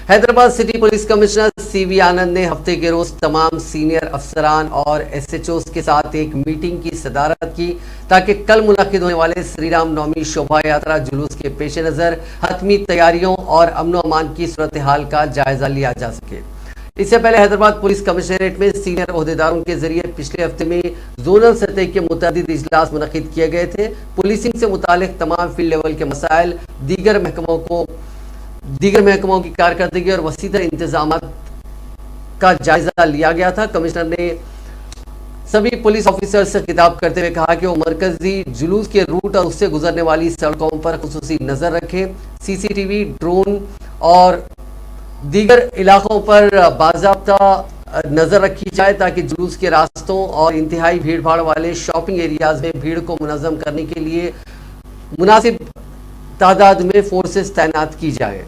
Hyderabad city police commissioner سی وی آنند نے ہفتے کے روز تمام سینئر افسران اور ایس ایچ اوز کے ساتھ ایک میٹنگ کی صدارت کی تاکہ کل منعقد ہونے والے سری رام نومی شوبھا یاترا جلوس کے پیش نظر حتمی تیاریوں اور امن و امان کی صورتحال کا جائزہ لیا جا سکے۔ اس سے پہلے حیدرآباد پولیس کمشنریٹ میں سینئر عہدیداروں کے ذریعے پچھلے ہفتے میں زونل سطح کے متعدد اجلاس منعقد کیے گئے تھے۔ پولیسنگ سے متعلق تمام فیلڈ لیول کے مسائل، دیگر محکموں کی کارکردگی اور وسیع تر انتظامات کا جائزہ لیا گیا تھا۔ کمشنر نے سبھی پولیس آفیسر سے خطاب کرتے ہوئے کہا کہ وہ مرکزی جلوس کے روٹ اور اس سے گزرنے والی سڑکوں پر خصوصی نظر رکھیں۔ سی سی ٹی وی، ڈرون اور دیگر علاقوں پر باضابطہ نظر رکھی جائے تاکہ جلوس کے راستوں اور انتہائی بھیڑ بھاڑ والے شاپنگ ایریاز میں بھیڑ کو منظم کرنے کے لیے مناسب تعداد میں فورسز تعینات کی جائے۔